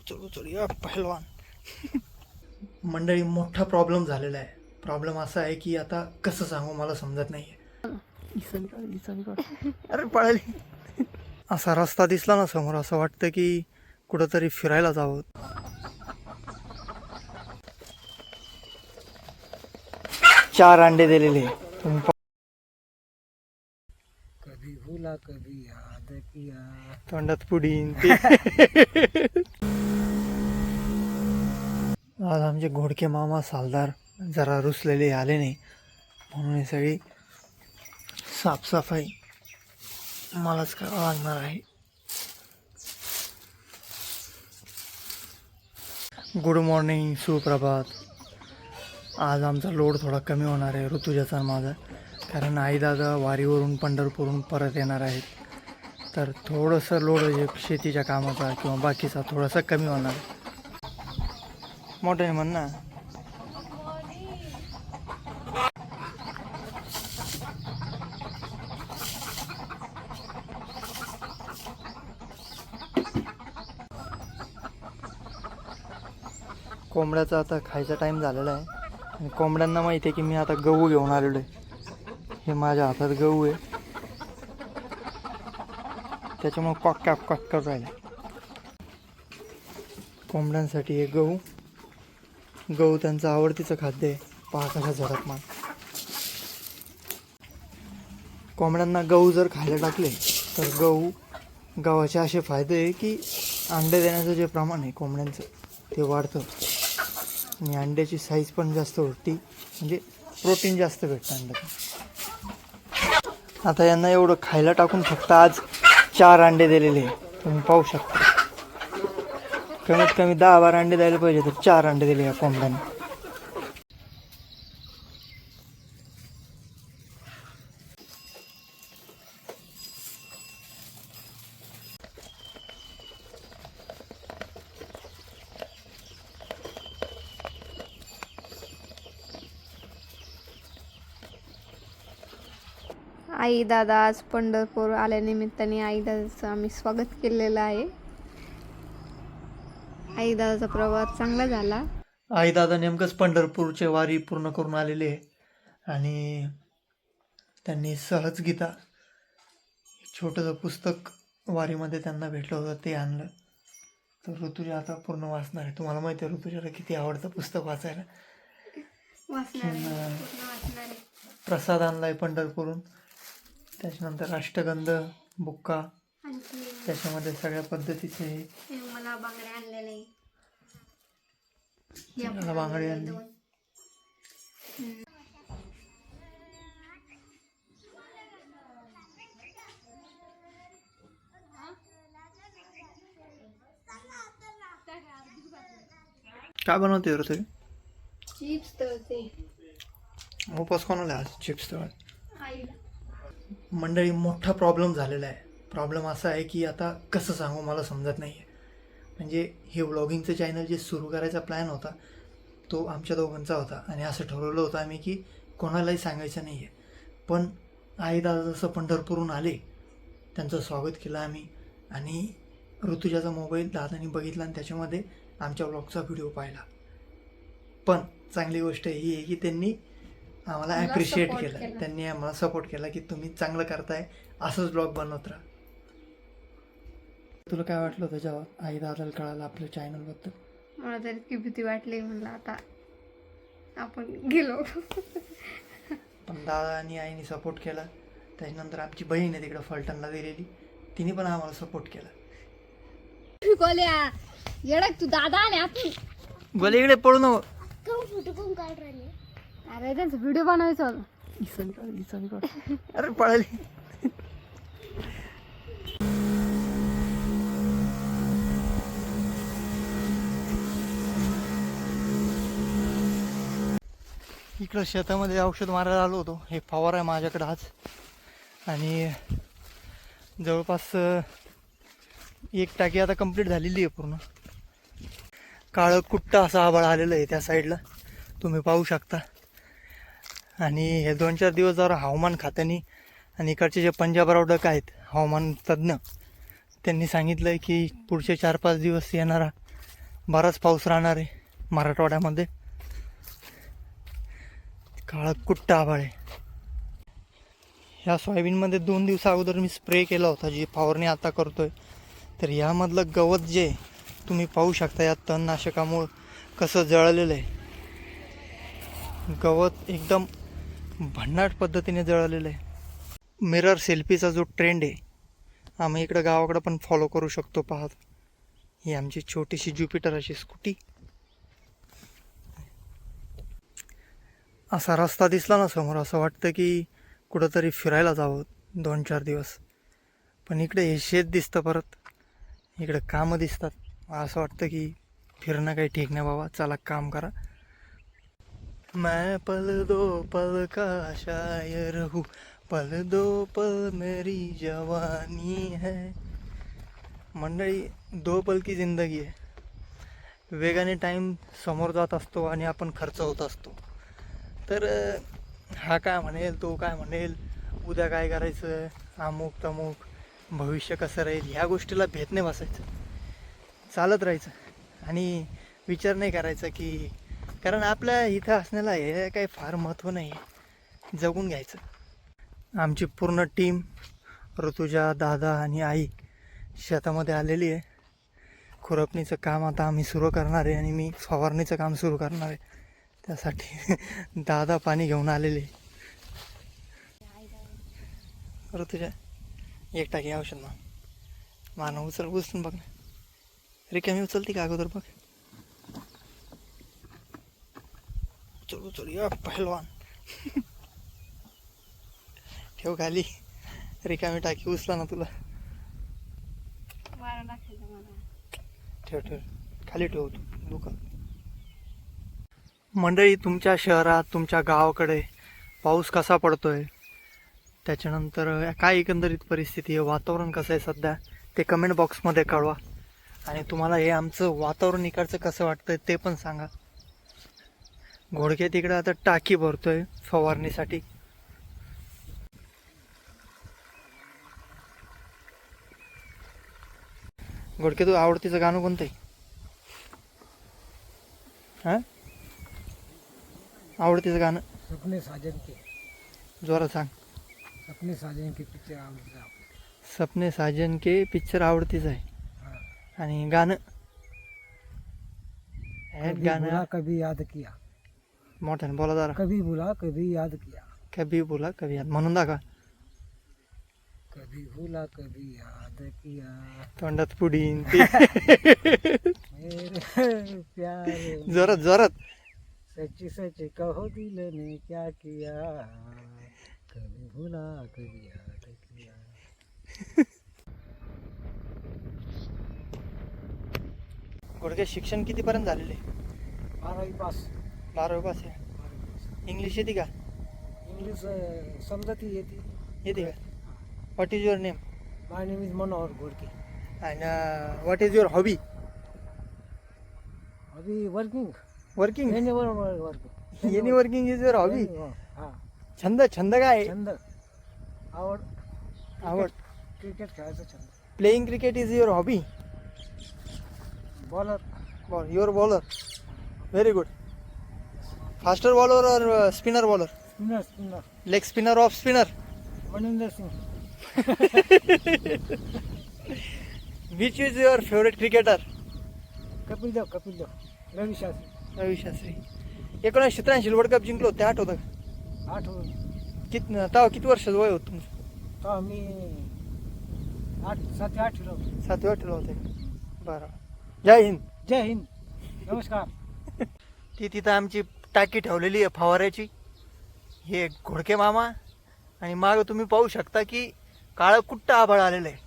चल या पहिलवान. मंडळी मोठा प्रॉब्लेम झालेला आहे. प्रॉब्लेम असा आहे की आता कसं सांगू मला समजत नाहीये. अरे पळाली. असा रस्ता दिसला ना समोर असं वाटतं की कुठंतरी फिरायला जावं. चार अंडे दिलेले. कभी भूला कभी याद किया. तोंडात पुडीन. आज आमचे घोडके मामा सालदार जरा रुसलेले आले नाही म्हणून ही सगळी साफसफाई मलाच करावं लागणार आहे. गुड मॉर्निंग, सुप्रभात. आज आमचा लोड थोडा कमी होणार आहे ऋतुजाचा माझा, कारण आई दादा वारीवरून पंढरपूरहून परत येणार आहेत. तर थोडंसं लोड म्हणजे शेतीच्या कामाचा किंवा बाकीचा थोडासा कमी होणार आहे. मोठं म्हण ना. कोंबड्याचा आता खायचा टाईम झालेला आहे आणि कोंबड्यांना माहिती आहे की मी आता गहू घेऊन आलेलो आहे. हे माझ्या हातात गहू आहे, त्याच्यामुळे कॉक करू राहिला. कोंबड्यांसाठी हे गहू त्यांचं आवडतीचं खाद्य आहे. पहा कशा झडप मान. कोंबड्यांना गहू जर खायला टाकले तर गव्हाचे असे फायदे आहे की अंडे देण्याचं जे प्रमाण आहे कोंबड्यांचं ते वाढतं आणि अंड्याची साईज पण जास्त होती, म्हणजे प्रोटीन जास्त भेटतं अंड्यात. आता यांना एवढं खायला टाकून फक्त आज 4 अंडे दिलेले आहे. तुम्ही पाहू शकता. कमीत कमी 10-12 अंडे द्यायला पाहिजे, तर 4 अंडे दिले या कोंबड्याने. आई दादा आज पंढरपूर आल्यानिमित्ताने आई दादाचं आम्ही स्वागत केलेलं आहे. आई दादाचा प्रवास चांगला झाला. आई दादा नेमकंच पंढरपूरचे वारी पूर्ण करून आलेले आहे आणि त्यांनी सहजगीता छोटंसं पुस्तक वारीमध्ये त्यांना भेटलं होतं ते आणलं. तर ऋतुजा आता पूर्ण वाचणार आहे. तुम्हाला माहिती आहे ऋतुजाला किती आवडतं पुस्तक वाचायला. प्रसाद आणलाय पंढरपूरहून, त्याच्यानंतर अष्टगंध बुक्का, त्याच्यामध्ये सगळ्या पद्धतीचे मला बांगड्या आणलेले, बांगडी आणली. काय बनवते ऋतुजा? चिप्स तळते. उपास कोणाला आज चिप्स तळ? मंडळी मोठा प्रॉब्लेम झालेला आहे. प्रॉब्लेम असा आहे की आता कसं सांगू मला समजत नाही आहे. म्हणजे हे व्लॉगिंगचं चॅनल जे सुरू करायचा प्लॅन होता तो आमच्या दोघांचा होता आणि असं ठरवलं होतं आम्ही की कोणालाही सांगायचं नाही आहे. पण आई दादा जसं पंढरपूरहून आले त्यांचं स्वागत केलं आम्ही आणि ऋतुजाचा मोबाईल दादानी बघितला आणि त्याच्यामध्ये आमच्या व्लॉगचा व्हिडिओ पाहिला. पण चांगली गोष्ट ही आहे की त्यांनी आम्हाला ॲप्रिशिएट केलं. त्यांनी आम्हाला सपोर्ट केला की तुम्ही चांगलं करताय, असंच ब्लॉग बनवत राहा. तुला काय वाटलं होतं जेव्हा आई दादाला कळालं आपल्या चॅनलबद्दल? मला तर इतकी भीती वाटली, म्हणलं आता आपण गेलो. पण दादा आणि आईने सपोर्ट केला. त्याच्यानंतर आमची बहीण आहे तिकडं फलटणला दिलेली, तिने पण आम्हाला सपोर्ट केला. तू दादा आणि आपण गोले इकडे पळू नको. अरे त्यांचा व्हिडिओ बनवायचा होता. अरे पळाली. इकडं शेतामध्ये औषध मारायला आलो होतो. हे फवारा आहे माझ्याकडं आज आणि जवळपास 1 टाकी आता कंप्लीट झालेली आहे पूर्ण. काळं कुट्ट असं आभाळ आलेलं आहे त्या साईडला, तुम्ही पाहू शकता. आणि हे 2-4 दिवस जरा हवामान खात्याने आणि इकडचे जे पंजाबराव डक आहेत हवामान तज्ज्ञ, त्यांनी सांगितलं आहे की पुढचे 4-5 दिवस येणारा बराच पाऊस राहणार आहे मराठवाड्यामध्ये. काळं कुट्ट आभाळ आहे. ह्या सोयाबीनमध्ये 2 दिवसा अगोदर मी स्प्रे केला होता, जी फवारणी आता करतोय. तर यामधलं गवत जे तुम्ही पाहू शकता या तणनाशकामुळं कसं जळलेलं आहे. गवत एकदम भन्नाट पद्धतीने जळलेलं आहे. मिरर सेल्फीचा जो ट्रेंड आहे आम्ही इकडं गावाकडं पण फॉलो करू शकतो. पाहत ही आमची छोटीशी ज्युपिटर अशी स्कूटी. असा रस्ता दिसला ना समोर असं वाटतं की कुठंतरी फिरायला जावं 2-4 दिवस. पण इकडे हे शेत दिसतं, परत इकडे कामं दिसतात. असं वाटतं की फिरणं काही ठीक नाही बाबा, चला काम करा. मैं पल दो पल का शायर हूँ, पल दो पल मेरी जवानी है. मंडळी, 2 पल की जिंदगी आहे. वेगाने टाईम समोर जात असतो आणि आपण खर्च होत असतो. तर हा काय म्हणेल, तो काय म्हणेल, उद्या काय करायचं, अमुक तमुक, भविष्य कसं राहील, ह्या गोष्टीला भेद नाही बसायचं. चालत राहायचं आणि विचार नाही करायचा की, कारण आपल्या इथं असण्याला हे काही फार महत्त्व नाही आहे. जगून घ्यायचं. आमची पूर्ण टीम, ऋतुजा, दादा आणि आई शेतामध्ये आलेली आहे. खुरपणीचं काम आता आम्ही सुरू करणार आहे आणि मी फवारणीचं काम सुरू करणार आहे. त्यासाठी दादा पाणी घेऊन आलेले. ऋतुजा, एक टाकी औषध ना मानव उचलून बघ ना. रिकामी उचलते का अगोदर बघ. उचल या पहिलवान. ठेव खाली. रिकामी टाकी उचला ना तुला. ठेव खाली ठेव तू दुकान. मंडळी, तुमच्या शहरात, तुमच्या गावाकडे पाऊस कसा पडतोय, त्याच्यानंतर काय एकंदरीत परिस्थिती आहे, वातावरण कसं आहे सध्या, ते कमेंट बॉक्समध्ये कळवा. आणि तुम्हाला हे आमचं वातावरण इकडचं कसं वाटतंय ते पण सांगा. घोडके तिकडे आता टाकी भरतोय फवारणीसाठी. घोडके, तू आवडतीचं गाणं कोणतं आहे? हां, आवडतीचं गाणं सपने साजन के, जोरात सांग. सपने साजन के पिक्चर आवडतं. सपने साजन के पिक्चर आवडतीच आहे. आणि गाणं गाणं कभी याद किया. मोठ्याने बोला जरा. कभी बुला कभी याद किया. कभी बोला कभी याद म्हणून दाखवा. कभी भूला कभी याद किया. तोंडात पुडीन. मेरे प्यारे जोरात जोरात. सच सच कहो दिल ने क्या किया. कभी भूला कभी याद किया. घोडके, शिक्षण कितीपर्यंत झालेले? 12वी पास. 12वी पास आहे. इंग्लिश येते का? इंग्लिश समजती येते. येते का? What is your name? My name is Manohar Ghodke. And what is your hobby? अभी working. Working. Any working. Any working is your hobby. हा. छंद छंद काय आहे? छंद आवड. आवड. क्रिकेट खेळायचा छंद. Playing cricket is your hobby. Bowler. Ball your bowler. Very good. Faster bowler और spinner bowler? Spinner. Leg spinner off spinner? Maninder Singh. Which is your favourite cricketer? Kapil Dev. Ravi Shastri. Ravi Shastri. 1983 world cup जिंकलो, ते आठवतं का? आठवण. तेव्हा किती वर्षाचं वय होतं तुमचं? तेव्हा मी 7-8 होतो. 7वी-8वी होते. बरं. जय हिंद. जय हिंद. नमस्कार. ती तिथं आमची टाकी ठेवलेली आहे फवाऱ्याची. हे घोडके मामा. आणि मागं तुम्ही पाहू शकता की काळं कुट्ट आभाळ आलेलं आहे.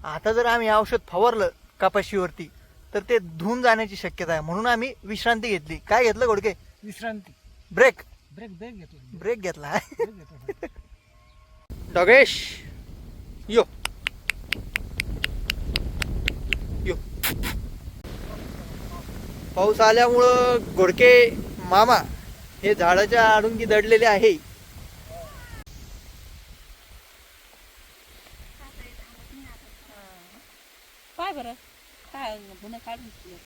आता जर आम्ही औषध फवारलं कपाशीवरती तर ते धुवून जाण्याची शक्यता आहे. म्हणून आम्ही विश्रांती घेतली. काय घेतलं घोडके? विश्रांती. ब्रेक. घेतो. ब्रेक घेतला. डॉगेश यो यो. पाऊस आल्यामुळं घोडके मामा हे झाडाच्या आडुंगी दडलेले आहे. काय बरं काय काढून